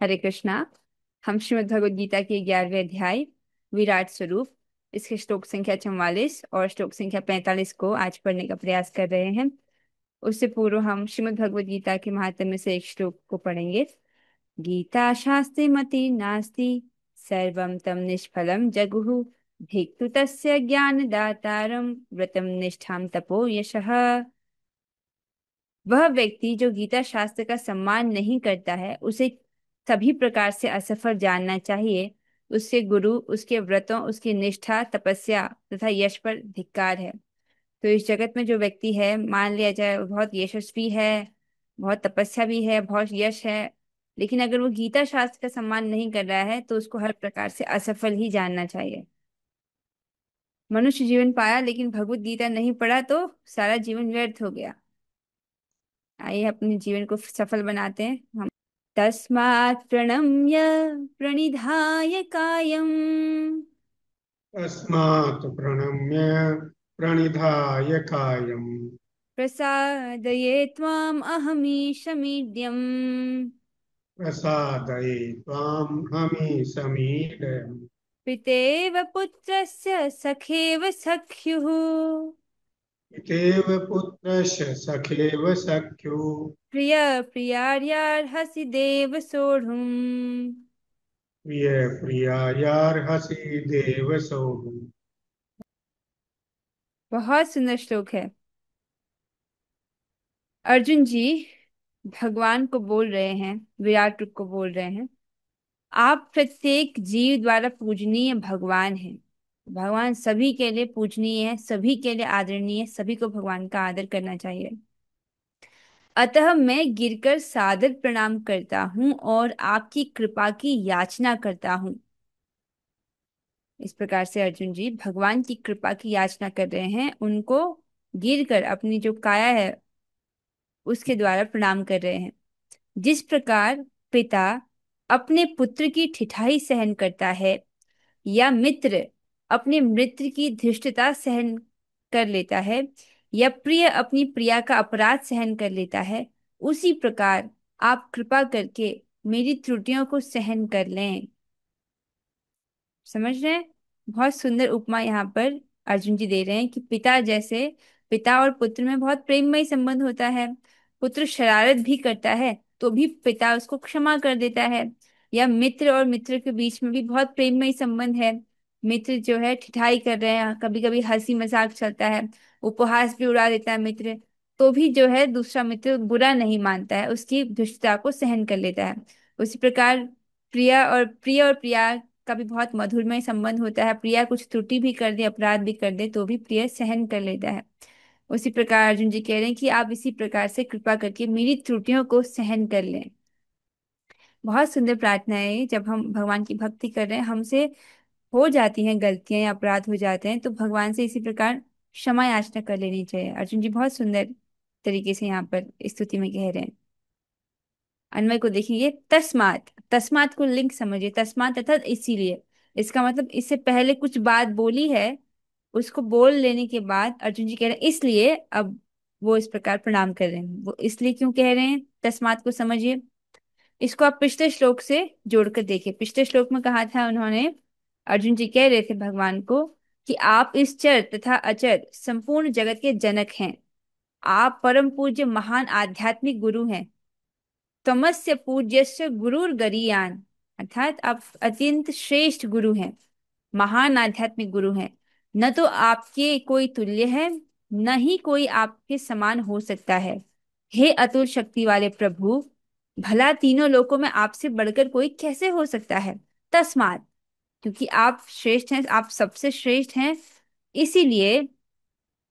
हरे कृष्णा। हम श्रीमद् भगवद गीता के 11वें अध्याय विराट स्वरूप, इसके श्लोक संख्या 44 और श्लोक संख्या 45 को आज पढ़ने का प्रयास कर रहे हैं। उससे पूर्व हम श्रीमद् भगवद गीता के महात्म्य से एक श्लोक को पढ़ेंगे। गीता शास्त्रे मति नास्ति, सर्वं तम निष्फलं जगुः, भिक्खु तस्य ज्ञानदातारं व्रतं निष्ठां तपो यशः। वह व्यक्ति जो गीता शास्त्र का सम्मान नहीं करता है, उसे सभी प्रकार से असफल जानना चाहिए। उसके गुरु, उसके व्रतों, उसकी निष्ठा, तपस्या तथा यश पर धिक्कार है। तो इस जगत में जो व्यक्ति है, मान लिया जाए वो बहुत यशस्वी है, बहुत तपस्या भी है, बहुत यश है, लेकिन अगर वो गीता शास्त्र का सम्मान नहीं कर रहा है तो उसको हर प्रकार से असफल ही जानना चाहिए। मनुष्य जीवन पाया लेकिन भगवत गीता नहीं पढ़ा तो सारा जीवन व्यर्थ हो गया। आइए अपने जीवन को सफल बनाते हैं हम। तस्मात् प्रणम्य प्रणिधाय कायम् तस्मात् प्रणम्य प्रणिधाय कायम् प्रसादये त्वाम् अहमीशमीड्यम्। प्रसादये त्वाम् हमीसमीडयम्। पितेव पुत्रस्य सखेव सख्युः, पितेव पुत्रस्य सखेव सख्युः। प्रिय प्रियार्यार्हसि देव सोढुम्। प्रिय प्रियायार्हसि देव सोढुम्। बहुत सुंदर श्लोक है। अर्जुन जी भगवान को बोल रहे हैं, विराट रूप को बोल रहे हैं, आप प्रत्येक जीव द्वारा पूजनीय भगवान हैं। भगवान सभी के लिए पूजनीय है, सभी के लिए आदरणीय है, सभी को भगवान का आदर करना चाहिए। अतः मैं गिरकर सादर प्रणाम करता हूँ और आपकी कृपा की याचना करता हूँ। इस प्रकार से अर्जुन जी भगवान की कृपा की याचना कर रहे हैं, उनको गिरकर अपनी जो काया है उसके द्वारा प्रणाम कर रहे हैं। जिस प्रकार पिता अपने पुत्र की ठिठाई सहन करता है, या मित्र अपने मित्र की धृष्टता सहन कर लेता है, या प्रिय अपनी प्रिया का अपराध सहन कर लेता है, उसी प्रकार आप कृपा करके मेरी त्रुटियों को सहन कर लें। समझ रहे हैं? बहुत सुंदर उपमा यहाँ पर अर्जुन जी दे रहे हैं कि पिता जैसे, पिता और पुत्र में बहुत प्रेममय संबंध होता है। पुत्र शरारत भी करता है तो भी पिता उसको क्षमा कर देता है। या मित्र और मित्र के बीच में भी बहुत प्रेममय संबंध है। मित्र जो है ठिठाई कर रहे हैं, कभी कभी हंसी मजाक चलता है, उपहास भी उड़ा देता है मित्र, तो भी जो है दूसरा मित्र बुरा नहीं मानता है, उसकी दुष्टता को सहन कर लेता है। उसी प्रकार प्रिय और प्रिया का भी बहुत मधुरमय संबंध होता है। प्रिया कुछ त्रुटि भी कर दे, अपराध भी कर दे, तो भी प्रिय सहन कर लेता है। उसी प्रकार अर्जुन जी कह रहे हैं कि आप इसी प्रकार से कृपा करके मेरी त्रुटियों को सहन कर लें। बहुत सुंदर प्रार्थना है ये। जब हम भगवान की भक्ति कर रहे हैं, हमसे हो जाती हैं गलतियां या अपराध हो जाते हैं, तो भगवान से इसी प्रकार क्षमा याचना कर लेनी चाहिए। अर्जुन जी बहुत सुंदर तरीके से यहाँ पर स्तुति में कह रहे हैं। अन्वय को देखिए, तस्मात, तस्मात को लिंक समझिए। तस्मात अर्थात इसीलिए। इसका मतलब इससे पहले कुछ बात बोली है, उसको बोल लेने के बाद अर्जुन जी कह रहे हैं इसलिए अब वो इस प्रकार प्रणाम कर रहे हैं। वो इसलिए क्यों कह रहे हैं, तस्मात को समझिए। इसको आप पिछले श्लोक से जोड़कर देखिए। पिछले श्लोक में कहा था उन्होंने, अर्जुन जी कह रहे थे भगवान को कि आप इस चर तथा अचर संपूर्ण जगत के जनक हैं। आप परम पूज्य महान आध्यात्मिक गुरु हैं। तमस्य पूज्यस्य गुरुर गरीयान, अर्थात आप अत्यंत श्रेष्ठ गुरु हैं, महान आध्यात्मिक गुरु हैं। न तो आपके कोई तुल्य है, न ही कोई आपके समान हो सकता है। हे अतुल शक्ति वाले प्रभु, भला तीनों लोकों में आपसे बढ़कर कोई कैसे हो सकता है। तस्मात, क्योंकि आप श्रेष्ठ हैं, आप सबसे श्रेष्ठ हैं, इसीलिए,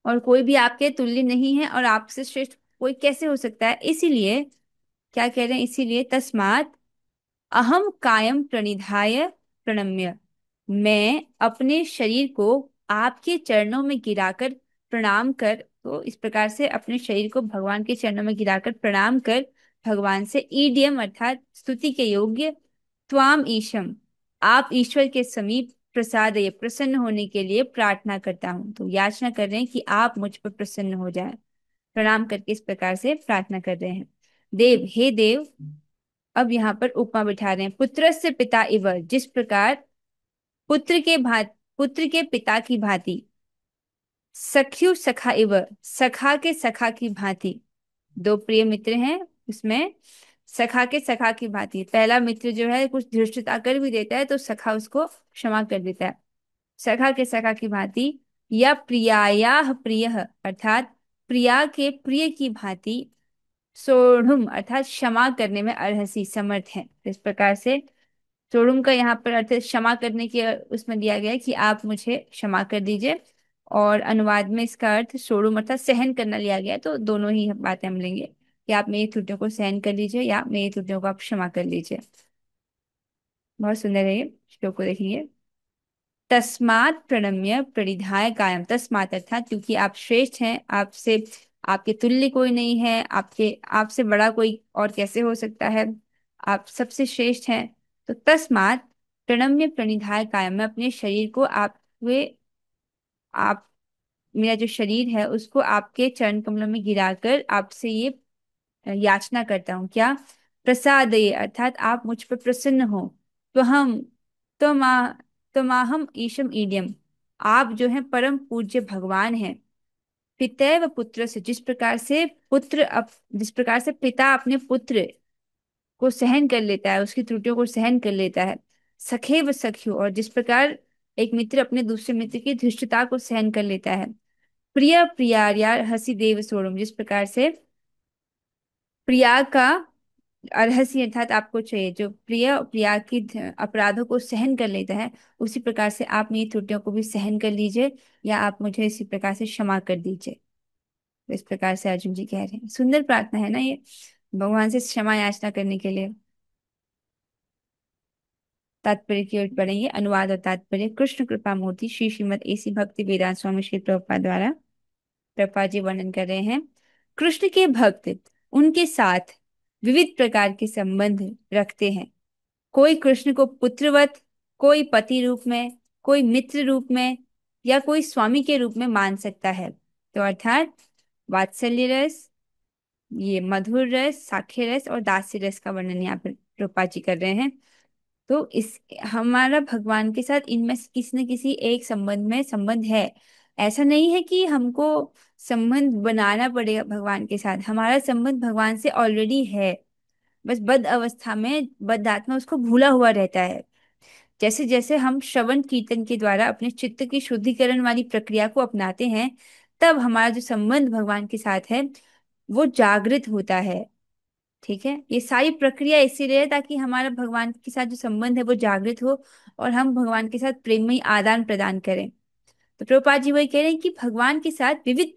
और कोई भी आपके तुल्य नहीं है, और आपसे श्रेष्ठ कोई कैसे हो सकता है, इसीलिए क्या कह रहे हैं, इसीलिए तस्मात अहम कायम प्रणिधाय प्रणम्य, मैं अपने शरीर को आपके चरणों में गिराकर प्रणाम कर, तो इस प्रकार से अपने शरीर को भगवान के चरणों में गिराकर प्रणाम कर भगवान से ईडियम अर्थात स्तुति के योग्य, त्वाम ईशम, आप ईश्वर के समीप, प्रसाद ये प्रसन्न होने के लिए प्रार्थना करता हूँ। तो याचना कर रहे हैं कि आप मुझ पर प्रसन्न हो जाएं। प्रणाम करके इस प्रकार से प्रार्थना कर रहे हैं। देव, हे देव, अब यहाँ पर उपमा बिठा रहे हैं, पुत्रस्य पिता इव, जिस प्रकार पुत्र के पिता की भांति, सख्यु सखा इव, सखा के सखा की भांति। दो प्रिय मित्र हैं उसमें, सखा के सखा की भांति। पहला मित्र जो है कुछ धृष्टता कर भी देता है तो सखा उसको क्षमा कर देता है। सखा के सखा की भांति, या प्रियायाह प्रिय, अर्थात प्रिया के प्रिय की भांति, सोढ़ुम अर्थात क्षमा करने में अर्हसी समर्थ है। इस प्रकार से सोढ़ुम का यहाँ पर अर्थ क्षमा करने के उसमें दिया गया है कि आप मुझे क्षमा कर दीजिए, और अनुवाद में इसका अर्थ सोढ़ुम अर्थात सहन करना लिया गया है। तो दोनों ही बातें हम लेंगे कि आप मेरी त्रुटियों को सहन कर लीजिए या मेरी त्रुटियों को आप क्षमा कर लीजिए। बहुत सुंदर है ये श्लोक को देखेंगे। तस्मात् प्रणम्य प्रणिधाय कायम, तस्मात् अर्थात क्योंकि आप श्रेष्ठ हैं, आपसे आपके तुल्य कोई नहीं है, आपके आपसे बड़ा कोई और कैसे हो सकता है, आप सबसे श्रेष्ठ हैं। तो तस्मात् प्रणम्य प्रणिधाय कायम, मैं अपने शरीर को आप वे आप मेरा जो शरीर है उसको आपके चरण कमलों में गिराकर आपसे ये याचना करता हूँ क्या, प्रसादये अर्थात आप मुझ पर प्रसन्न हो। तो हम तो माँ तो माहम ईशम ईड्यम, आप जो है परम पूज्य भगवान हैं। पितैव पुत्र से, जिस प्रकार से पिता अपने पुत्र को सहन कर लेता है, उसकी त्रुटियों को सहन कर लेता है। सखैव सख्यु, और जिस प्रकार एक मित्र अपने दूसरे मित्र की धृष्टता को सहन कर लेता है। प्रिय प्रियार्या हसी देव सोड़म, जिस प्रकार से प्रिया का अर्हसी अर्थात आपको चाहिए, जो प्रिय प्रिया की अपराधों को सहन कर लेता है, उसी प्रकार से आप मेरी त्रुटियों को भी सहन कर लीजिए, या आप मुझे इसी प्रकार से क्षमा कर दीजिए। तो इस प्रकार से अर्जुन जी कह रहे हैं। सुंदर प्रार्थना है ना ये, भगवान से क्षमा याचना करने के लिए। तात्पर्य की ओर पढ़ेंगे, अनुवाद और तात्पर्य। कृष्ण कृपा मूर्ति श्री श्रीमद एसी भक्ति वेदांत स्वामी श्री प्रभुपाद द्वारा, प्रभुपाद जी वर्णन कर रहे हैं। कृष्ण के भक्त उनके साथ विविध प्रकार के संबंध रखते हैं। कोई कृष्ण को पुत्रवत, कोई पति रूप में, कोई मित्र रूप में, या कोई स्वामी के रूप में मान सकता है। तो अर्थात वात्सल्य रस, ये मधुर रस, साख्य रस और दास्य रस का वर्णन यहाँ पर रूपा जी कर रहे हैं। तो इस हमारा भगवान के साथ इनमें से किसी न किसी एक संबंध में संबंध है। ऐसा नहीं है कि हमको संबंध बनाना पड़ेगा भगवान के साथ, हमारा संबंध भगवान से ऑलरेडी है। बस बद्ध अवस्था में बद्ध आत्मा उसको भूला हुआ रहता है। जैसे जैसे हम श्रवण कीर्तन के द्वारा अपने चित्त की शुद्धिकरण वाली प्रक्रिया को अपनाते हैं, तब हमारा जो संबंध भगवान के साथ है वो जागृत होता है। ठीक है, ये सारी प्रक्रिया इसीलिए है ताकि हमारा भगवान के साथ जो संबंध है वो जागृत हो, और हम भगवान के साथ प्रेममय आदान प्रदान करें। तो प्रभुपाद जी वही कह रहे हैं कि भगवान के साथ विविध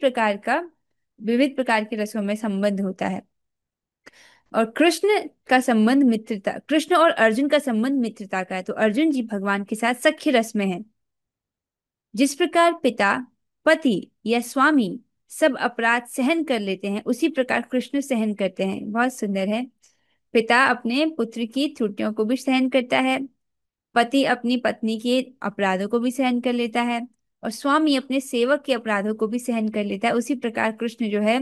प्रकार के रसों में संबंध होता है। और कृष्ण और अर्जुन का संबंध मित्रता का है। तो अर्जुन जी भगवान के साथ सख्य रस में है। जिस प्रकार पिता, पति या स्वामी सब अपराध सहन कर लेते हैं, उसी प्रकार कृष्ण सहन करते हैं। बहुत सुंदर है। पिता अपने पुत्र की त्रुटियों को भी सहन करता है, पति अपनी पत्नी के अपराधों को भी सहन कर लेता है, और स्वामी अपने सेवक के अपराधों को भी सहन कर लेता है। उसी प्रकार कृष्ण जो है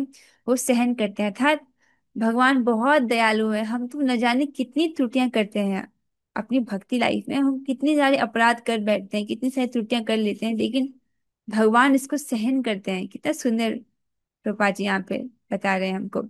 वो सहन करते हैं। अर्थात भगवान बहुत दयालु है। हम तो न जाने कितनी त्रुटियां करते हैं अपनी भक्ति लाइफ में, हम कितने सारे अपराध कर बैठते हैं, कितनी सारी त्रुटियां कर लेते हैं, लेकिन भगवान इसको सहन करते हैं। कितना सुंदर प्रभुपाद जी यहाँ पे बता रहे हैं हमको।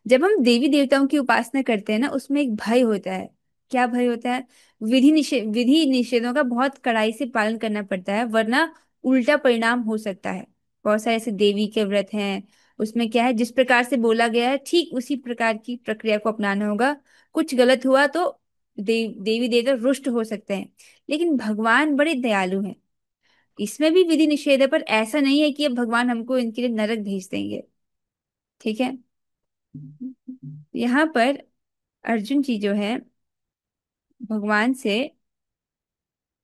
जब हम देवी देवताओं की उपासना करते हैं ना, उसमें एक भय होता है। क्या भय होता है? विधि निषेधों का बहुत कड़ाई से पालन करना पड़ता है, वरना उल्टा परिणाम हो सकता है। बहुत सारे ऐसे देवी के व्रत हैं, उसमें क्या है, जिस प्रकार से बोला गया है ठीक उसी प्रकार की प्रक्रिया को अपनाना होगा। कुछ गलत हुआ तो देवी देवता रुष्ट हो सकते हैं। लेकिन भगवान बड़े दयालु हैं। इसमें भी विधि निषेध है, पर ऐसा नहीं है कि अब भगवान हमको इनके लिए नरक भेज देंगे। ठीक है। यहाँ पर अर्जुन जी जो है भगवान से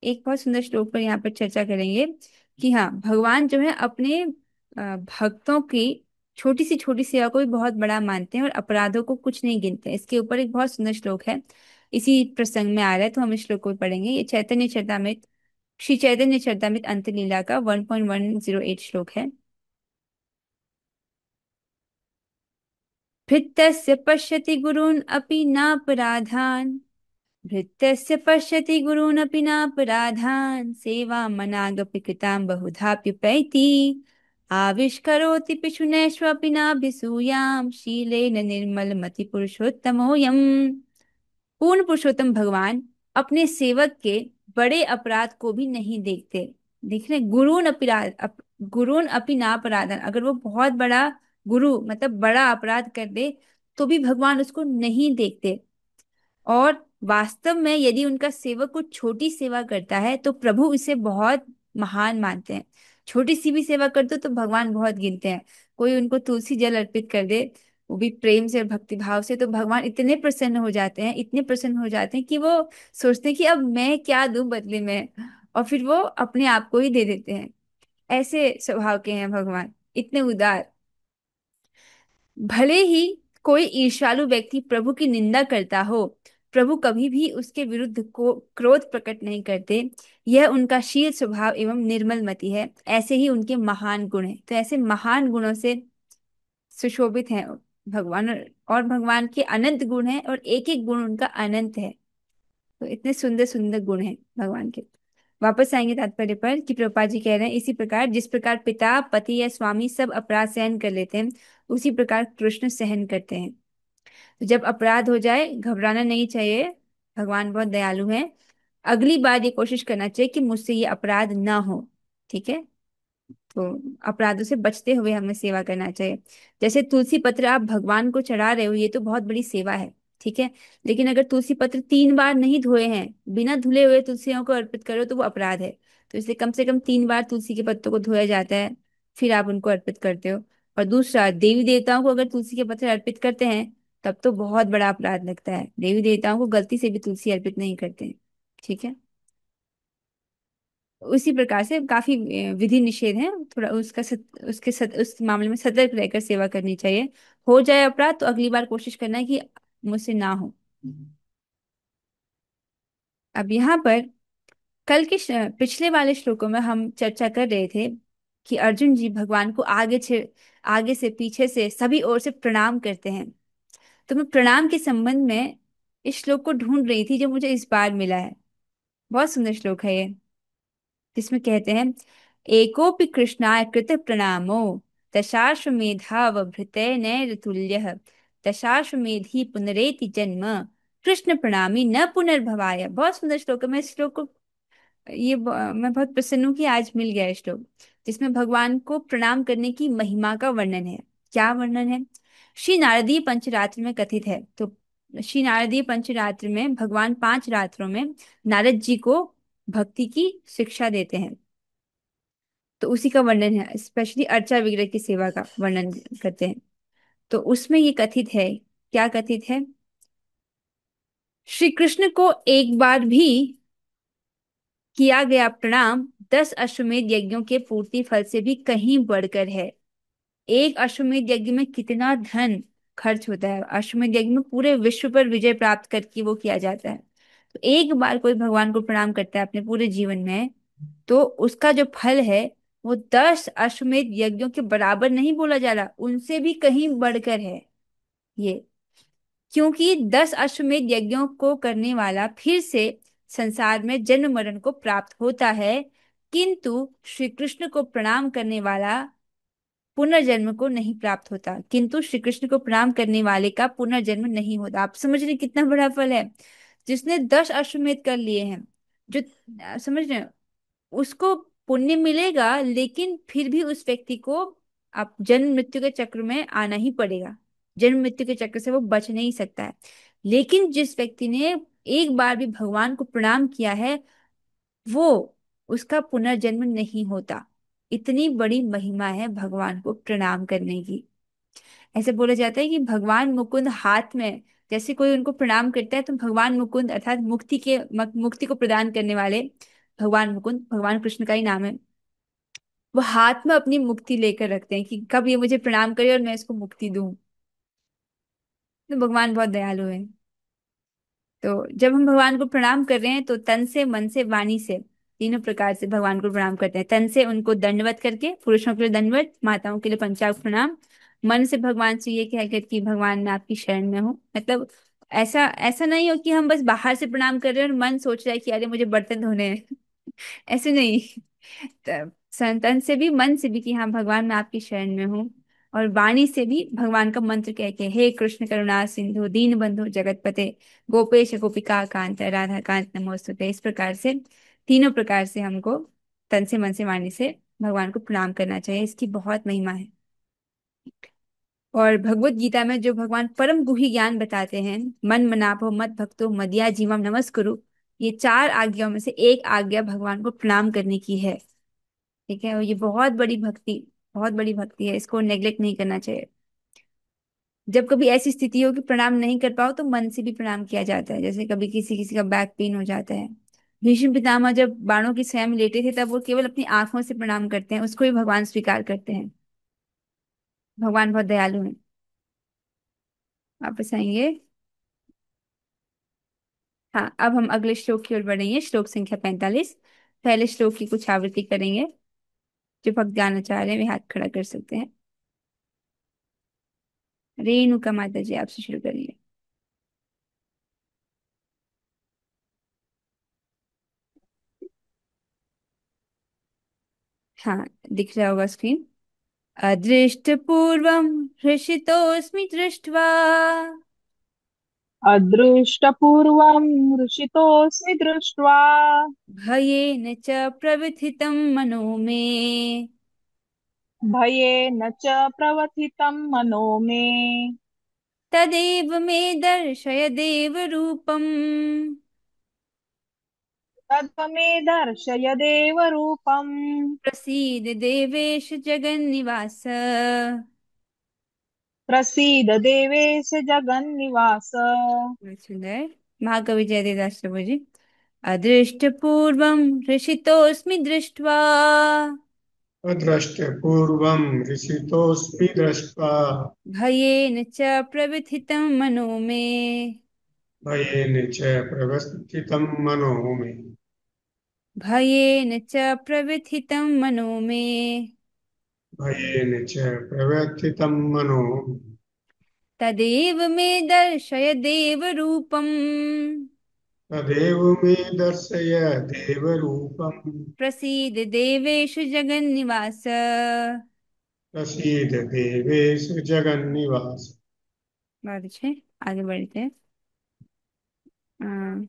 एक बहुत सुंदर श्लोक पर यहाँ पर चर्चा करेंगे कि हाँ, भगवान जो है अपने भक्तों की छोटी सी सेवा को भी बहुत बड़ा मानते हैं और अपराधों को कुछ नहीं गिनते। इसके ऊपर एक बहुत सुंदर श्लोक है, इसी प्रसंग में आ रहा है, तो हम इस श्लोक को पढ़ेंगे। ये चैतन्य चरितामृत, श्री चैतन्य चरितामृत अंतलीला का 1.108 श्लोक है। भृत्यस्य पश्यति गुरून् अपि नापराधान्। भृत्यस्य पश्यति गुरूनपि नापराधान् सेवामनागपि कृतां बहुधाप्युपैति आविष्करोति पिशुनैष्वपि नाभिसूयां शीलेन निर्मलमति पुरुषोत्तमोऽयम्। पूर्ण पुरुषोत्तम भगवान अपने सेवक के बड़े अपराध को भी नहीं देखते। देख रहे, गुरून् अपि नापराधन, अगर वो बहुत बड़ा गुरु मतलब बड़ा अपराध कर दे तो भी भगवान उसको नहीं देखते। और वास्तव में यदि उनका सेवक कुछ छोटी सेवा करता है तो प्रभु इसे बहुत महान मानते हैं। छोटी सी भी सेवा कर दो तो भगवान बहुत गिनते हैं। कोई उनको तुलसी जल अर्पित कर दे, वो भी प्रेम से और भक्ति भाव से, तो भगवान इतने प्रसन्न हो जाते हैं, इतने प्रसन्न हो जाते हैं कि वो सोचते हैं कि अब मैं क्या दूं बदले में, और फिर वो अपने आप को ही दे देते हैं। ऐसे स्वभाव के हैं भगवान, इतने उदार। भले ही कोई ईर्ष्यालु व्यक्ति प्रभु की निंदा करता हो, प्रभु कभी भी उसके विरुद्ध को क्रोध प्रकट नहीं करते। यह उनका शील स्वभाव एवं निर्मल मति है। ऐसे ही उनके महान गुण हैं। तो ऐसे महान गुणों से सुशोभित हैं भगवान। और भगवान के अनंत गुण हैं और एक एक गुण उनका अनंत है। तो इतने सुंदर सुंदर गुण हैं भगवान के। वापस आएंगे तात्पर्य पर कि प्रभुपाद जी कह रहे हैं, इसी प्रकार जिस प्रकार पिता पति या स्वामी सब अपराध सहन कर लेते हैं, उसी प्रकार कृष्ण सहन करते हैं। तो जब अपराध हो जाए घबराना नहीं चाहिए, भगवान बहुत दयालु हैं। अगली बार ये कोशिश करना चाहिए कि मुझसे ये अपराध ना हो। ठीक है, तो अपराधों से बचते हुए हमें सेवा करना चाहिए। जैसे तुलसी पत्र आप भगवान को चढ़ा रहे हो, ये तो बहुत बड़ी सेवा है। ठीक है, लेकिन अगर तुलसी पत्र 3 बार नहीं धोए हैं, बिना धुले हुए तुलसियों को अर्पित करो तो वो अपराध है। तो इसलिए कम से कम 3 बार तुलसी के पत्तों को धोया जाता है, फिर आप उनको अर्पित करते हो। और दूसरा, देवी देवताओं को अगर तुलसी के पत्र अर्पित करते हैं तब तो बहुत बड़ा अपराध लगता है। देवी देवताओं को गलती से भी तुलसी अर्पित नहीं करते हैं। ठीक है, उसी प्रकार से काफी विधि निषेध है। थोड़ा उस मामले में सतर्क रहकर सेवा करनी चाहिए। हो जाए अपराध तो अगली बार कोशिश करना है कि मुझसे ना हो। अब यहाँ पर पिछले वाले श्लोकों में हम चर्चा कर रहे थे कि अर्जुन जी भगवान को आगे से पीछे से सभी ओर से प्रणाम करते हैं। तो मैं प्रणाम के संबंध में इस श्लोक को ढूंढ रही थी जो मुझे इस बार मिला है। बहुत सुंदर श्लोक है ये, जिसमें कहते हैं, एकोपि कृष्णाय कृत प्रणामो दशाश्वमेधावभृतैर्नैरतुल्यः दशाश्वमेधी पुनरेति जन्म कृष्ण प्रणामी न पुनर्भवाय। बहुत सुंदर श्लोक है। मैं इस श्लोक को मैं बहुत प्रसन्न हूँ कि आज मिल गया है श्लोक, जिसमें भगवान को प्रणाम करने की महिमा का वर्णन है। क्या वर्णन है? श्री नारदीय पंचरात्र में कथित है। तो श्री नारदीय पंचरात्र में भगवान 5 रात्रों में नारद जी को भक्ति की शिक्षा देते हैं। तो उसी का वर्णन है, स्पेशली अर्चा विग्रह की सेवा का वर्णन करते हैं। तो उसमें ये कथित है, क्या कथित है? श्री कृष्ण को एक बार भी किया गया प्रणाम 10 अश्वमेध यज्ञों के पूर्ति फल से भी कहीं बढ़कर है। एक अश्वमेध यज्ञ में कितना धन खर्च होता है। अश्वमेध यज्ञ में पूरे विश्व पर विजय प्राप्त करके वो किया जाता है। तो एक बार कोई भगवान को प्रणाम करता है अपने पूरे जीवन में, तो उसका जो फल है वो 10 अश्वमेध यज्ञों के बराबर नहीं बोला जा रहा, उनसे भी कहीं बढ़कर है ये। क्योंकि 10 अश्वमेध यज्ञों को करने वाला फिर से संसार में जन्म मरण को प्राप्त होता है, किंतु श्री कृष्ण को प्रणाम करने वाला पुनर्जन्म को नहीं प्राप्त होता। किंतु श्री कृष्ण को प्रणाम करने वाले का पुनर्जन्म नहीं होता। आप समझ रहे हैं कितना बड़ा फल है? जिसने 10 अश्वमेध कर लिए हैं, जो समझ रहे हैं, उसको पुण्य मिलेगा, लेकिन फिर भी उस व्यक्ति को आप जन्म मृत्यु के चक्र में आना ही पड़ेगा। जन्म मृत्यु के चक्र से वो बच नहीं सकता है। लेकिन जिस व्यक्ति ने एक बार भी भगवान को प्रणाम किया है, वो उसका पुनर्जन्म नहीं होता। इतनी बड़ी महिमा है भगवान को प्रणाम करने की। ऐसे बोला जाता है कि भगवान मुकुंद हाथ में, जैसे कोई उनको प्रणाम करता है तो भगवान मुकुंद अर्थात मुक्ति को प्रदान करने वाले भगवान मुकुंद, भगवान कृष्ण का ही नाम है, वो हाथ में अपनी मुक्ति लेकर रखते हैं कि कब ये मुझे प्रणाम करे और मैं इसको मुक्ति दूं। तो भगवान बहुत दयालु है। तो जब हम भगवान को प्रणाम कर रहे हैं तो तन से, मन से, वाणी से, तीनों प्रकार से भगवान को प्रणाम करते हैं। तन से उनको दंडवत करके, पुरुषों के लिए दंडवत, माताओं के लिए पंचांग प्रणाम, मन से भगवान से ये कहकर कि भगवान मैं आपकी शरण में हूँ। मतलब ऐसा ऐसा नहीं हो कि हम बस बाहर से प्रणाम कर रहे हैं और मन सोच रहा है कि अरे मुझे बर्तन धोने हैं। ऐसे नहीं। संतन से भी, मन से भी कि हाँ भगवान मैं आपकी शरण में हूँ। और वाणी से भी भगवान का मंत्र कह के, हे कृष्ण करुणा सिंधु दीन बंधु जगतपते गोपेश गोपिका कांत राधा कांत नमोस्तुते, इस प्रकार से तीनों प्रकार से हमको तन से मन से वाणी से भगवान को प्रणाम करना चाहिए। इसकी बहुत महिमा है। और भगवत गीता में जो भगवान परम गुही ज्ञान बताते हैं, मन मनाभो मत भक्तो मदिया जीवम नमस्कुरु, ये चार आज्ञाओं में से एक आज्ञा भगवान को प्रणाम करने की है। ठीक है, और ये बहुत बड़ी भक्ति, बहुत बड़ी भक्ति है, इसको नेग्लेक्ट नहीं करना चाहिए। जब कभी ऐसी स्थिति हो कि प्रणाम नहीं कर पाओ तो मन से भी प्रणाम किया जाता है। जैसे कभी किसी किसी का बैक पेन हो जाता है, भीष्म पितामह जब बाणों की छाया में लेटे थे तब वो केवल अपनी आंखों से प्रणाम करते हैं, उसको भी भगवान स्वीकार करते हैं। भगवान बहुत दयालु हैं। वापस आएंगे। हाँ, अब हम अगले श्लोक की ओर बढ़ेंगे, श्लोक संख्या 45। पहले श्लोक की कुछ आवृत्ति करेंगे। जो भक्त गाना चाह रहे हैं वे हाथ खड़ा कर सकते हैं। रेणुका माता जी आपसे शुरू करेंगे। हाँ, दिख रहा होगा स्क्रीन। अदृष्टपूर्वं हृषितोऽस्मि दृष्ट्वा अदृष्टपूर्वं हृषितोऽस्मि दृष्ट्वा भयेन च प्रव्यथितं मनो मे। भयेन च प्रवथितं मनो मे। तदेव मे दर्शय देवरूपम्। तद् मे दर्शय देवरूपम्। प्रसीद देवेश जगन्निवास। प्रसीद देवेश जगन्निवास। बहुत सुंदर। महाकवि जयदेवदास प्रभु जी। अदृष्टपूर्वं हृषितोऽस्मि दृष्ट्वा अदृष्टपूर्वं हृषितोऽस्मि दृष्ट्वा भयेन च प्रव्यथितं मनो मे। भयेन च प्रवस्थितं मनो मे। भयेन च प्रव्यथितं मनो मे। भयेन च प्रवर्तितं मनो मे। तदेव मे दर्शय देवरूपम्। तदेव मे दर्शय देवरूपम्। प्रसीद देवेश जगन्निवास। प्रसीद देवेश जगन्निवास। बहुत अच्छे, आगे बढ़ते हैं। अ,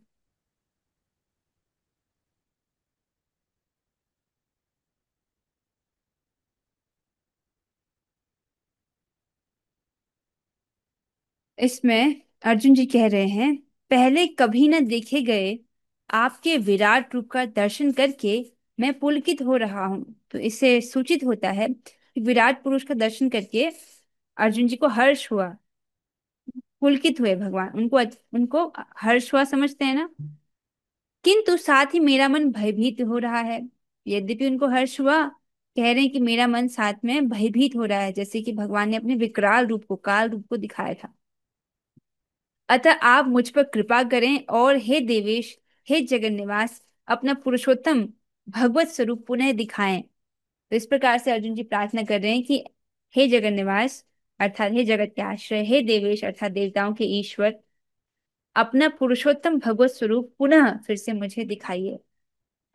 इसमें अर्जुन जी कह रहे हैं, पहले कभी न देखे गए आपके विराट रूप का दर्शन करके मैं पुलकित हो रहा हूं। तो इससे सूचित होता है कि विराट पुरुष का दर्शन करके अर्जुन जी को हर्ष हुआ, पुलकित हुए भगवान, उनको उनको हर्ष हुआ, समझते हैं ना। किंतु साथ ही मेरा मन भयभीत हो रहा है। यद्यपि उनको हर्ष हुआ, कह रहे हैं कि मेरा मन साथ में भयभीत हो रहा है, जैसे कि भगवान ने अपने विकराल रूप को, काल रूप को दिखाया था। अतः आप मुझ पर कृपा करें और हे देवेश, हे जगन्निवास, अपना पुरुषोत्तम भगवत स्वरूप पुनः दिखाएं। तो इस प्रकार से अर्जुन जी प्रार्थना कर रहे हैं कि हे जगन्निवास अर्थात हे जगत के आश्रय, हे देवेश अर्थात देवताओं के ईश्वर, अपना पुरुषोत्तम भगवत स्वरूप पुनः फिर से मुझे दिखाइए।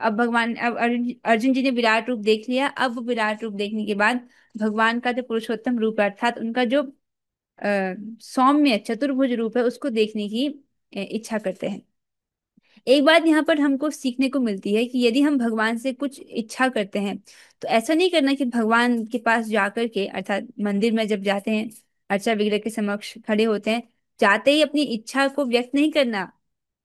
अब भगवान, अब अर्जुन जी ने विराट रूप देख लिया। अब विराट रूप देखने के बाद भगवान का जो पुरुषोत्तम रूप है, अर्थात उनका जो सौम्य चतुर्भुज रूप है, उसको देखने की इच्छा करते हैं। एक बात यहाँ पर हमको सीखने को मिलती है कि यदि हम भगवान से कुछ इच्छा करते हैं तो ऐसा नहीं करना कि भगवान के पास जाकर के, अर्थात मंदिर में जब जाते हैं, अर्चा विग्रह के समक्ष खड़े होते हैं, जाते ही अपनी इच्छा को व्यक्त नहीं करना।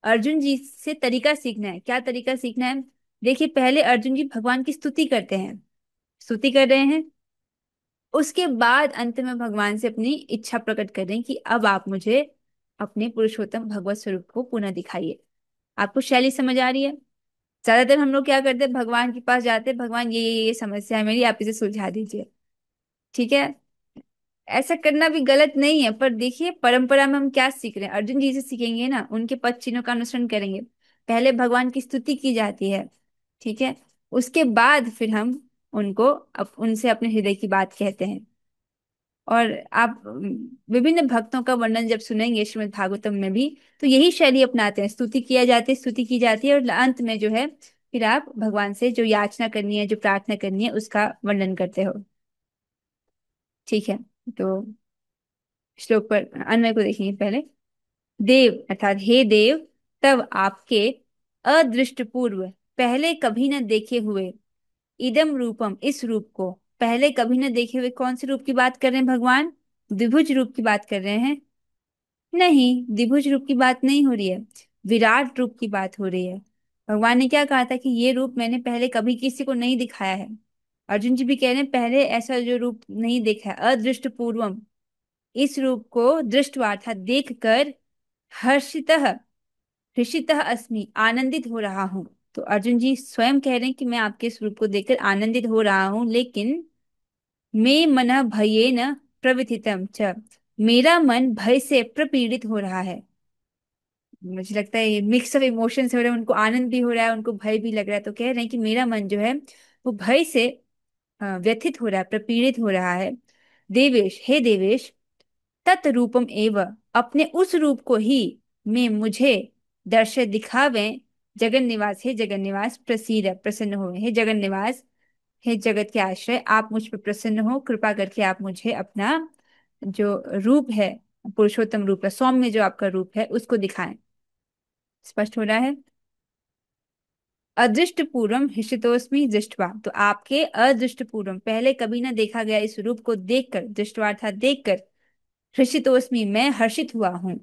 अर्जुन जी से तरीका सीखना है। क्या तरीका सीखना है? देखिए, पहले अर्जुन जी भगवान की स्तुति करते हैं, स्तुति कर रहे हैं, उसके बाद अंत में भगवान से अपनी इच्छा प्रकट कर रहे हैं कि अब आप मुझे अपने पुरुषोत्तम भगवत स्वरूप को पुनः दिखाइए। आपको शैली समझ आ रही है? ज्यादातर हम लोग क्या करते हैं, भगवान के पास जाते हैं, भगवान ये समस्या है मेरी, आप इसे सुलझा दीजिए। ठीक है, ऐसा करना भी गलत नहीं है, पर देखिए परंपरा में हम क्या सीख रहे हैं, अर्जुन जी से सीखेंगे ना, उनके पद चिन्हों का अनुसरण करेंगे। पहले भगवान की स्तुति की जाती है, ठीक है, उसके बाद फिर हम उनको उनसे अपने हृदय की बात कहते हैं। और आप विभिन्न भक्तों का वर्णन जब सुनेंगे श्रीमद् भागवतम में भी, तो यही शैली अपनाते हैं, स्तुति किया जाती है, स्तुति की जाती है, और अंत में जो है फिर आप भगवान से जो याचना करनी है, जो प्रार्थना करनी है, उसका वर्णन करते हो। ठीक है, तो श्लोक पर अन्वय को देखेंगे पहले। देव अर्थात हे देव, तब आपके अदृष्ट पूर्व, पहले कभी न देखे हुए, इदम रूपम, इस रूप को, पहले कभी न देखे हुए कौन से रूप की बात कर रहे हैं भगवान? द्विभुज रूप की बात कर रहे हैं? नहीं, द्विभुज रूप की बात नहीं हो रही है, विराट रूप की बात हो रही है। भगवान ने क्या कहा था कि ये रूप मैंने पहले कभी किसी को नहीं दिखाया है। अर्जुन जी भी कह रहे हैं पहले ऐसा जो रूप नहीं देखा है, अदृष्ट पूर्वम, इस रूप को दृष्टवा अर्थात देख कर, हर्षितः, हृषितः अस्मि, आनंदित हो रहा हूं। तो अर्जुन जी स्वयं कह रहे हैं कि मैं आपके इस रूप को देखकर आनंदित हो रहा हूं, लेकिन मे मन भयेन प्रविथितम च, मेरा मन भय से प्रपीड़ित हो रहा है। मुझे लगता है ये मिक्स ऑफ इमोशंस हो रहे हैं, उनको आनंद भी हो रहा है, उनको भय भी लग रहा है। तो कह रहे हैं कि मेरा मन जो है वो भय से व्यथित हो रहा है, प्रपीड़ित हो रहा है। देवेश, हे देवेश, तत्रूपम एव, अपने उस रूप को ही मैं मुझे दर्श दिखावे, जगन निवास, हे जगन निवास, प्रसीद, प्रसन्न हो, हे जगन निवास, हे जगत के आश्रय, आप मुझ पर प्रसन्न हो, कृपा करके आप मुझे अपना जो रूप है, पुरुषोत्तम रूप है, सौम्य जो आपका रूप है, उसको दिखाएं। स्पष्ट हो रहा है? अदृष्ट पूर्वम हृषितोस्मि दृष्टवा, तो आपके अदृष्ट पूर्वम, पहले कभी ना देखा गया इस रूप को देखकर, दृष्टवा अर्थात देखकर, हृषितोस्मि, मैं हर्षित हुआ हूँ।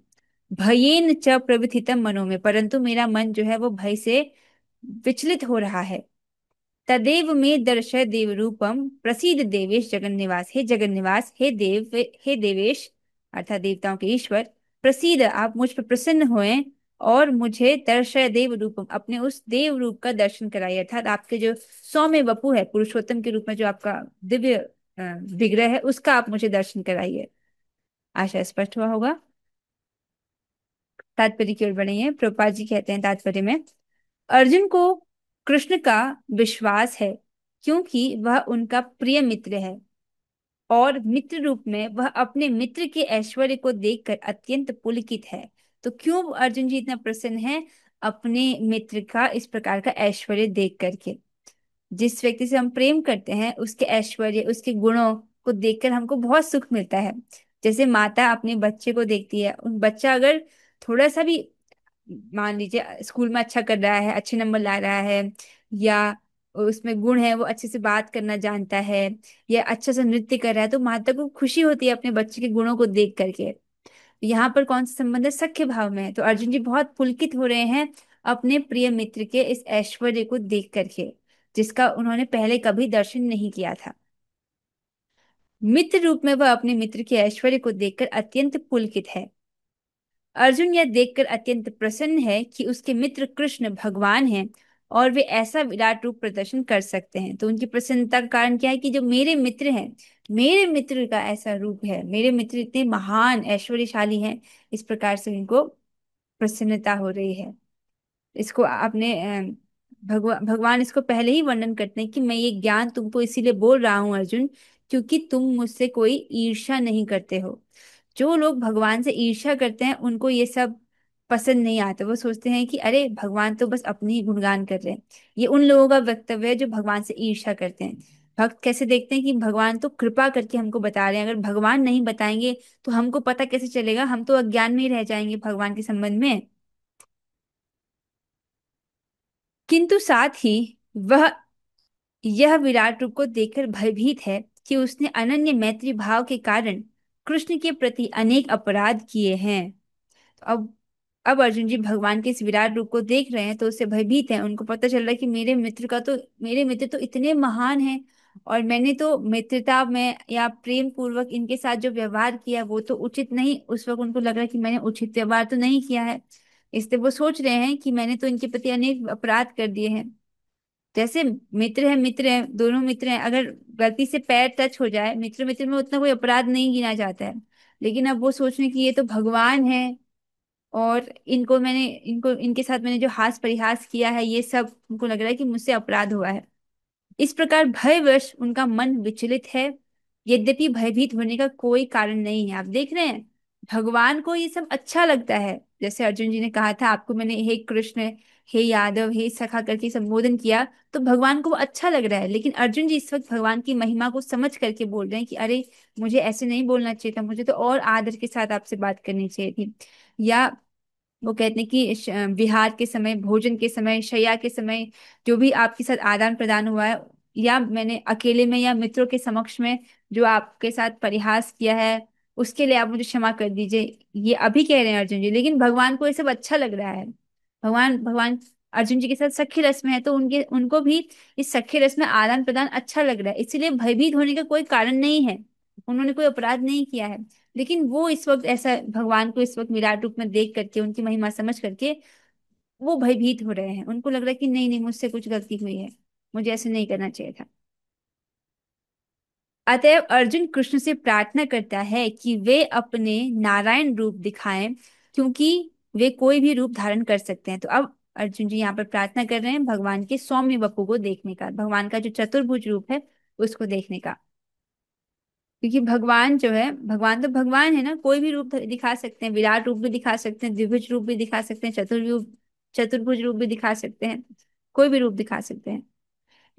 भयेन च प्रविथितम मनो में, परंतु मेरा मन जो है वो भय से विचलित हो रहा है। तदेव में दर्शय देव रूपम, प्रसीद देवेश जगन निवास, हे जगन निवास, हे देव, हे देवेश अर्थात देवताओं के ईश्वर, प्रसीद, आप मुझ पर प्रसन्न होएं, और मुझे दर्शय देव रूपम, अपने उस देव रूप का दर्शन कराइए, अर्थात आपके जो सौम्य वपु है, पुरुषोत्तम के रूप में जो आपका दिव्य विग्रह है, उसका आप मुझे दर्शन कराइए। आशा स्पष्ट हुआ होगा। तात्पर्य की ओर बढ़ेंगे। प्रभुपाद जी कहते हैं तात्पर्य में, अर्जुन को कृष्ण का विश्वास है, क्योंकि वह उनका प्रिय मित्र है, और मित्र रूप में वह अपने मित्र के ऐश्वर्य को देखकर अत्यंत पुलकित है। तो क्यों अर्जुन जी इतना प्रसन्न है? अपने मित्र का इस प्रकार का ऐश्वर्य देख करके। जिस व्यक्ति से हम प्रेम करते हैं उसके ऐश्वर्य, उसके गुणों को देखकर हमको बहुत सुख मिलता है। जैसे माता अपने बच्चे को देखती है, उन बच्चा अगर थोड़ा सा भी, मान लीजिए स्कूल में अच्छा कर रहा है, अच्छे नंबर ला रहा है, या उसमें गुण है, वो अच्छे से बात करना जानता है, या अच्छा से नृत्य कर रहा है, तो माता को खुशी होती है अपने बच्चे के गुणों को देख करके। यहाँ पर कौन सा संबंध है? सख्य भाव में है। तो अर्जुन जी बहुत पुलकित हो रहे हैं अपने प्रिय मित्र के इस ऐश्वर्य को देख करके, जिसका उन्होंने पहले कभी दर्शन नहीं किया था। मित्र रूप में वह अपने मित्र के ऐश्वर्य को देखकर अत्यंत पुलकित है। अर्जुन यह देखकर अत्यंत प्रसन्न है कि उसके मित्र कृष्ण भगवान हैं, और वे ऐसा विराट रूप प्रदर्शन कर सकते हैं। तो उनकी प्रसन्नता का कारण क्या है? कि जो मेरे मित्र हैं, मेरे मित्र का ऐसा रूप है, मेरे मित्र इतने महान ऐश्वर्यशाली हैं, इस प्रकार से उनको प्रसन्नता हो रही है। इसको आपने भगवान इसको पहले ही वर्णन करते हैं कि मैं ये ज्ञान तुमको इसीलिए बोल रहा हूं अर्जुन, क्योंकि तुम मुझसे कोई ईर्ष्या नहीं करते हो। जो लोग भगवान से ईर्ष्या करते हैं उनको ये सब पसंद नहीं आता। वो सोचते हैं कि अरे भगवान तो बस अपनी ही गुणगान कर रहे हैं। ये उन लोगों का वक्तव्य है जो भगवान से ईर्ष्या करते हैं। भक्त कैसे देखते हैं कि भगवान तो कृपा करके हमको बता रहे हैं, अगर भगवान नहीं बताएंगे तो हमको पता कैसे चलेगा? हम तो अज्ञान में ही रह जाएंगे भगवान के संबंध में। किंतु साथ ही वह यह विराट रूप को देखकर भयभीत है कि उसने अनन्य मैत्री भाव के कारण कृष्ण के प्रति अनेक अपराध किए हैं। तो अब अर्जुन जी भगवान के इस विराट रूप को देख रहे हैं तो उससे भयभीत हैं। उनको पता चल रहा है कि मेरे मित्र तो इतने महान हैं, और मैंने तो मित्रता में या प्रेम पूर्वक इनके साथ जो व्यवहार किया वो तो उचित नहीं। उस वक्त उनको लग रहा है कि मैंने उचित व्यवहार तो नहीं किया है, इसलिए वो सोच रहे हैं कि मैंने तो इनके प्रति अनेक अपराध कर दिए हैं। जैसे मित्र है, दोनों मित्र हैं, अगर गलती से पैर टच हो जाए, मित्र मित्र में उतना कोई अपराध नहीं गिना जाता है। लेकिन अब वो सोच रहे हैं कि ये तो भगवान है, और इनको इनके साथ मैंने जो हास परिहास किया है, ये सब उनको लग रहा है कि मुझसे अपराध हुआ है। इस प्रकार भयवश उनका मन विचलित है, यद्यपि भयभीत होने का कोई कारण नहीं है। आप देख रहे हैं, भगवान को ये सब अच्छा लगता है। जैसे अर्जुन जी ने कहा था आपको मैंने हे कृष्ण, हे यादव, हे सखा करके संबोधन किया, तो भगवान को वो अच्छा लग रहा है। लेकिन अर्जुन जी इस वक्त भगवान की महिमा को समझ करके बोल रहे हैं कि अरे, मुझे ऐसे नहीं बोलना चाहिए था, मुझे तो और आदर के साथ आपसे बात करनी चाहिए थी। या वो कहते हैं कि विहार के समय, भोजन के समय, शैया के समय जो भी आपके साथ आदान प्रदान हुआ है, या मैंने अकेले में या मित्रों के समक्ष में जो आपके साथ परिहास किया है, उसके लिए आप मुझे क्षमा कर दीजिए। ये अभी कह रहे हैं अर्जुन जी, लेकिन भगवान को ये सब अच्छा लग रहा है। भगवान भगवान अर्जुन जी के साथ सख्य रस में है, तो उनके उनको भी इस सख्य रस में आदान प्रदान अच्छा लग रहा है, इसीलिए भयभीत होने का कोई कारण नहीं है। उन्होंने कोई अपराध नहीं किया है। लेकिन वो इस वक्त ऐसा, भगवान को इस वक्त विराट रूप में देख करके, उनकी महिमा समझ करके वो भयभीत हो रहे हैं। उनको लग रहा है कि नहीं नहीं, मुझसे कुछ गलती हुई है, मुझे ऐसे नहीं करना चाहिए था। अतएव अर्जुन कृष्ण से प्रार्थना करता है कि वे अपने नारायण रूप दिखाएं, क्योंकि वे कोई भी रूप धारण कर सकते हैं। तो अब अर्जुन जी यहाँ पर प्रार्थना कर रहे हैं भगवान के सौम्य वपु को देखने का, भगवान का जो चतुर्भुज रूप है उसको देखने का। क्योंकि भगवान जो है, भगवान तो भगवान है ना, कोई भी रूप दिखा सकते हैं, विराट रूप भी दिखा सकते हैं, द्विभुज रूप भी दिखा सकते हैं, चतुर्भुज रूप भी दिखा सकते हैं, कोई भी रूप दिखा सकते हैं।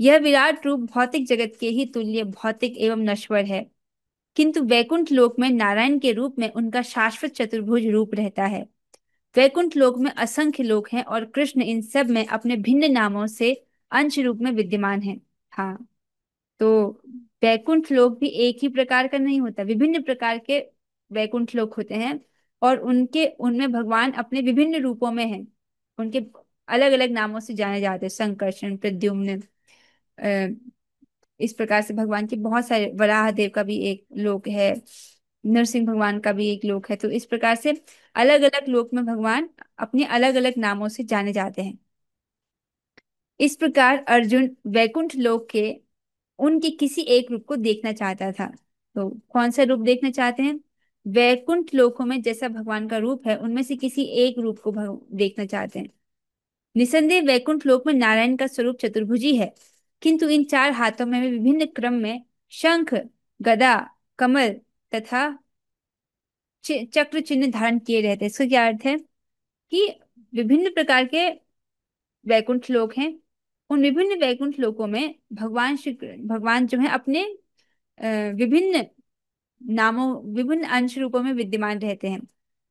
यह विराट रूप भौतिक जगत के ही तुल्य भौतिक एवं नश्वर है, किंतु वैकुंठ लोक में नारायण के रूप में उनका शाश्वत चतुर्भुज रूप रहता है। वैकुंठ लोक में असंख्य लोक हैं और कृष्ण इन सब में अपने भिन्न नामों से अंश रूप में विद्यमान है। हाँ, तो वैकुंठ लोक भी एक ही प्रकार का नहीं होता, विभिन्न प्रकार के वैकुंठ लोक होते हैं। और उनके उनमें भगवान अपने विभिन्न रूपों में हैं, उनके अलग अलग नामों से जाने जाते हैं, संकर्षण, प्रद्युम्न। अ, इस प्रकार से भगवान के बहुत सारे, वराह देव का भी एक लोक है, नरसिंह भगवान का भी एक लोक है। तो इस प्रकार से अलग अलग लोक में भगवान अपने अलग अलग नामों से जाने जाते हैं। इस प्रकार अर्जुन वैकुंठ लोक के उनके किसी एक रूप को देखना चाहता था। तो कौन सा रूप देखना चाहते हैं? वैकुंठ लोकों में जैसा भगवान का रूप है, उनमें से किसी एक रूप को देखना चाहते हैं। निसंदेह वैकुंठ लोक में नारायण का स्वरूप चतुर्भुजी है, किंतु इन चार हाथों में वे विभिन्न क्रम में शंख, गदा, कमल तथा चक्र चिन्ह धारण किए रहते हैं। इसका क्या अर्थ है? कि विभिन्न प्रकार के वैकुंठ लोक हैं, उन विभिन्न वैकुंठ लोकों में भगवान जो है अपने विभिन्न नामों, विभिन्न अंश रूपों में विद्यमान रहते हैं।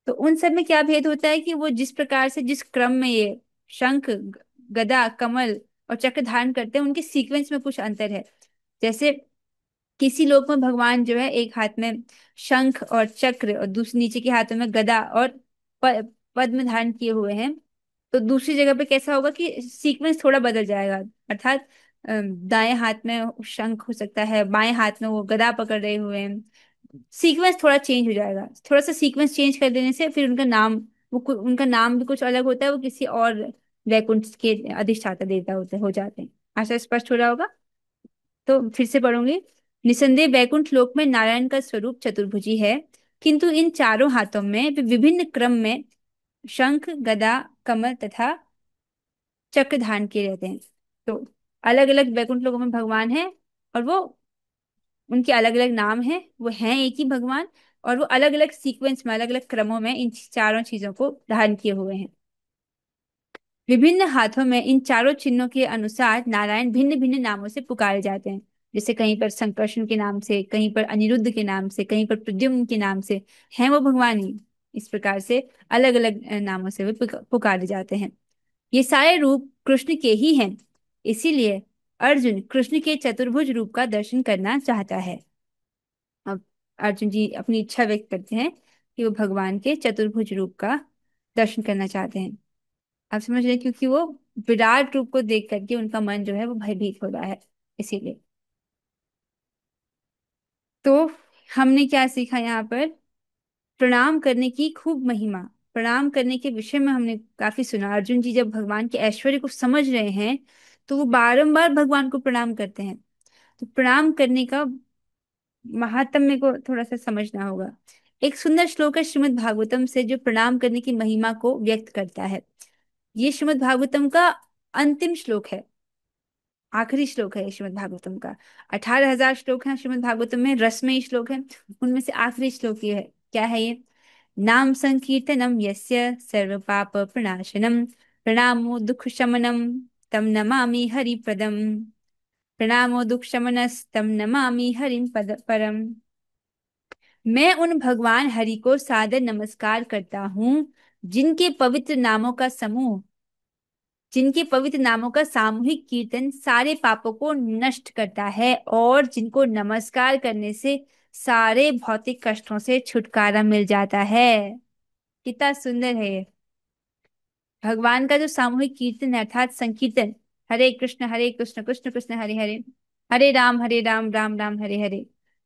तो उन सब में क्या भेद होता है कि वो जिस प्रकार से, जिस क्रम में ये शंख, गदा, कमल और चक्र धारण करते हैं, उनके सीक्वेंस में कुछ अंतर है। जैसे किसी लोक में भगवान जो है एक हाथ में शंख और चक्र और दूसरे नीचे के हाथों में गदा और पद्म धारण किए हुए हैं, तो दूसरी जगह पे कैसा होगा कि सीक्वेंस थोड़ा बदल जाएगा। अर्थात दाएं हाथ में शंख हो सकता है, बाएं हाथ में वो गदा पकड़ रहे हुए हैं, सीक्वेंस थोड़ा चेंज हो जाएगा। थोड़ा सा सीक्वेंस चेंज कर देने से फिर उनका नाम, उनका नाम भी कुछ अलग होता है, वो किसी और वैकुंठ के अधिष्ठाता देवता होते हो जाते हैं। आशा स्पष्ट हो रहा होगा। तो फिर से पढ़ूंगी। निसंदेह वैकुंठ लोक में नारायण का स्वरूप चतुर्भुजी है, किंतु इन चारों हाथों में वे विभिन्न क्रम में शंख, गदा, कमल तथा चक्र धारण किए रहते हैं। तो अलग अलग वैकुंठ लोकों में भगवान है, और वो, उनके अलग अलग नाम हैं, वो हैं एक ही भगवान, और वो अलग अलग सीक्वेंस में, अलग अलग क्रमों में इन चारों चीजों को धारण किए हुए हैं। विभिन्न हाथों में इन चारों चिन्हों के अनुसार नारायण भिन्न भिन्न नामों से पुकारे जाते हैं। जैसे कहीं पर संकर्षण के नाम से, कहीं पर अनिरुद्ध के नाम से, कहीं पर प्रद्युम्न के नाम से, हैं वो भगवान ही। इस प्रकार से अलग अलग नामों से वे पुकारे जाते हैं। ये सारे रूप कृष्ण के ही हैं, इसीलिए अर्जुन कृष्ण के चतुर्भुज रूप का दर्शन करना चाहता है। अब अर्जुन जी अपनी इच्छा व्यक्त करते हैं कि वो भगवान के चतुर्भुज रूप का दर्शन करना चाहते हैं। आप समझ रहे हैं, क्योंकि वो विराट रूप को देख करके उनका मन जो है वो भयभीत हो रहा है, इसीलिए। तो हमने क्या सीखा यहाँ पर? प्रणाम करने की खूब महिमा, प्रणाम करने के विषय में हमने काफी सुना। अर्जुन जी जब भगवान के ऐश्वर्य को समझ रहे हैं, तो वो बारंबार भगवान को प्रणाम करते हैं। तो प्रणाम करने का महात्म्य को थोड़ा सा समझना होगा। एक सुंदर श्लोक है श्रीमद् भागवतम से, जो प्रणाम करने की महिमा को व्यक्त करता है। ये श्रीमद् भागवतम का अंतिम श्लोक है। आखिरी श्लोक है श्रीमद् भागवतम का। 18,000 श्लोक हैं श्रीमद् भागवतम में, रसमयी श्लोक है। उनमें से आखिरी श्लोक ये है, क्या है ये? नाम संकीर्तनम यस्य सर्व पाप प्रणाशनम, प्रणामो दुख शमनम, तम नमामि हरिपदम। प्रणामो दुख शमनस्तम नमामि हरिम पद परम। मैं उन भगवान हरि को सादर नमस्कार करता हूँ जिनके पवित्र नामों का समूह, जिनके पवित्र नामों का सामूहिक कीर्तन सारे पापों को नष्ट करता है और जिनको नमस्कार करने से सारे भौतिक कष्टों से छुटकारा मिल जाता है। कितना सुंदर है ये। भगवान का जो सामूहिक कीर्तन है अर्थात संकीर्तन, हरे कृष्ण कृष्ण कृष्ण हरे हरे, हरे राम राम राम हरे हरे।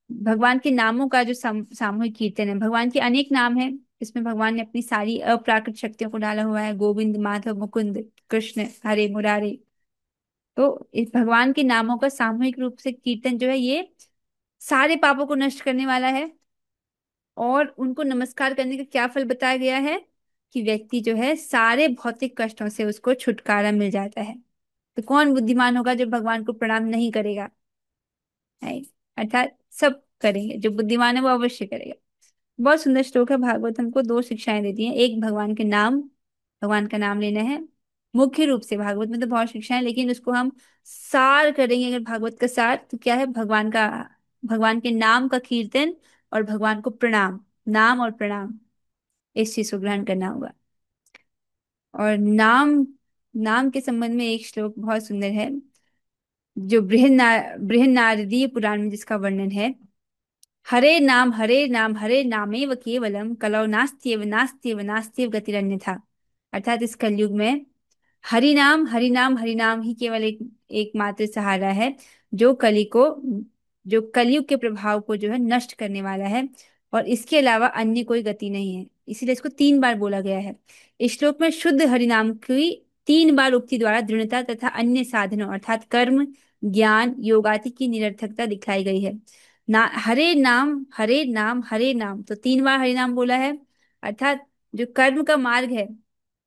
भगवान के नामों का जो सामूहिक कीर्तन है। भगवान के अनेक नाम हैं, इसमें भगवान ने अपनी सारी अप्राकृत शक्तियों को डाला हुआ है, गोविंद माधव मुकुंद कृष्ण हरे मुरारे। तो इस भगवान के नामों का सामूहिक रूप से कीर्तन जो है ये सारे पापों को नष्ट करने वाला है। और उनको नमस्कार करने का क्या फल बताया गया है? कि व्यक्ति जो है सारे भौतिक कष्टों से उसको छुटकारा मिल जाता है। तो कौन बुद्धिमान होगा जो भगवान को प्रणाम नहीं करेगा? है, अर्थात सब करेंगे, जो बुद्धिमान है वो अवश्य करेगा। बहुत सुंदर श्लोक है। भागवत हमको दो शिक्षाएं देती हैं। एक, भगवान के नाम, भगवान का नाम लेना है मुख्य रूप से। भागवत में तो बहुत शिक्षाएं, लेकिन उसको हम सार करेंगे अगर भागवत का सार, तो क्या है? भगवान का, भगवान के नाम का कीर्तन और भगवान को प्रणाम, नाम और प्रणाम, इस चीज को ग्रहण करना होगा। और नाम, नाम के संबंध में एक श्लोक बहुत सुंदर है जो बृहन्नारदीय पुराण में जिसका वर्णन है। हरे नाम हरे नामेव केवलम कलौ नास्त्येव नास्त्येव नास्त्येव गतिरन्यथा। अर्थात इस कलयुग में हरि नाम हरि नाम हरि नाम ही केवल एकमात्र सहारा है जो कली को, जो कलयुग के प्रभाव को जो है नष्ट करने वाला है, और इसके अलावा अन्य कोई गति नहीं है। इसीलिए इसको 3 बार बोला गया है। इस श्लोक में शुद्ध हरि नाम की 3 बार उक्ति द्वारा दृढ़ता तथा अन्य साधनों अर्थात कर्म ज्ञान योग आदि की निरर्थकता दिखाई गई है। ना हरे नाम हरे नाम हरे नाम, तो 3 बार हरि नाम बोला है। अर्थात जो कर्म का मार्ग है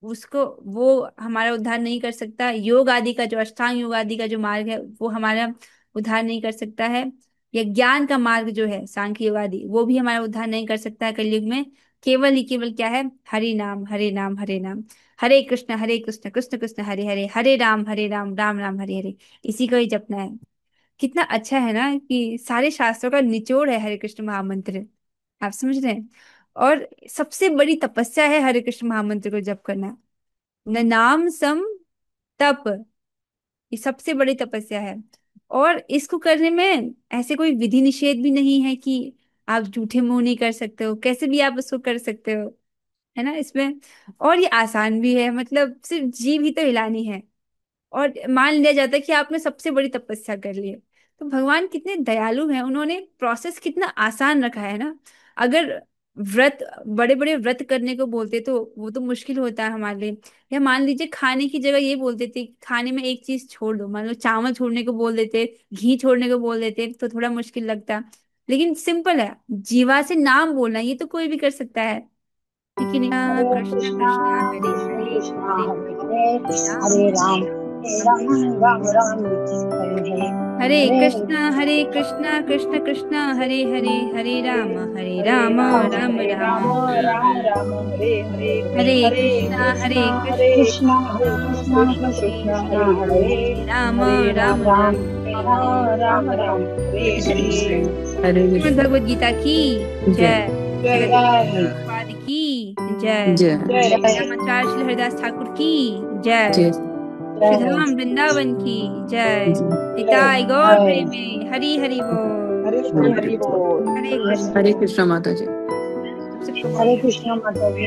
उसको, वो हमारा उद्धार नहीं कर सकता। योग आदि का जो अष्टांग योग आदि का जो मार्ग है वो हमारा उद्धार नहीं कर सकता है। या ज्ञान का मार्ग जो है सांख्य योग आदि, वो भी हमारा उद्धार नहीं कर सकता है कलयुग में। केवल ही केवल क्या है? हरि नाम हरे नाम हरे नाम, हरे कृष्ण कृष्ण कृष्ण हरे हरे, हरे राम राम राम हरे हरे, इसी को ही जपना है। कितना अच्छा है ना कि सारे शास्त्रों का निचोड़ है हरे कृष्ण महामंत्र। आप समझ रहे हैं? और सबसे बड़ी तपस्या है हरे कृष्ण महामंत्र को जप करना। न नाम सम तप, ये सबसे बड़ी तपस्या है। और इसको करने में ऐसे कोई विधि निषेध भी नहीं है कि आप झूठे मुंह नहीं कर सकते हो, कैसे भी आप उसको कर सकते हो, है ना इसमें। और ये आसान भी है, मतलब सिर्फ जीभ ही तो हिलानी है और मान लिया जाता है कि आपने सबसे बड़ी तपस्या कर ली है। तो भगवान कितने दयालु हैं, उन्होंने प्रोसेस कितना आसान रखा है ना। अगर व्रत, बड़े बड़े व्रत करने को बोलते तो वो तो मुश्किल होता है हमारे लिए। या मान लीजिए खाने की जगह ये बोल देते खाने में एक चीज छोड़ दो, मान लो चावल छोड़ने को बोल देते, घी छोड़ने को बोल देते, तो थोड़ा मुश्किल लगता। लेकिन सिंपल है, जीवा से नाम बोलना ये तो कोई भी कर सकता है। लेकिन हरे कृष्ण कृष्णा कृष्ण हरे कृष्ण हरे, कृष्णा हरे हरे हरे, राम हरे हरे राम हरे राम, राम राम हरे हरे। हरे हरे कृष्णा कृष्ण कृष्ण हरे हरे, हरे हरे राम राम राम हरे राम राम, हरे राम हरे। राम हरे हरे। हरे कृष्णा हरे हरे कृष्णा कृष्णा कृष्ण कृष्ण हरे हरे, राम हरे राम राम राम राम हरे हरे। राम राम हरे हरे। हरे श्रीमद् कृष्ण। भगवद गीता की जय जय। जगत जय पाद की जय। जय जय रामाचार्य श्री हरिदास ठाकुर की जय। जय श्री जय धाम वृंदावन की जय। जय। निताई गौर जय। प्रेमी हरि हरि बोल। हरे हरे हरि कृष्ण। बोल, हरे हरे हरि कृष्ण। हरे बोल। कृष्ण माता जी। सबको हरे बहुत कृष्णा माता जी।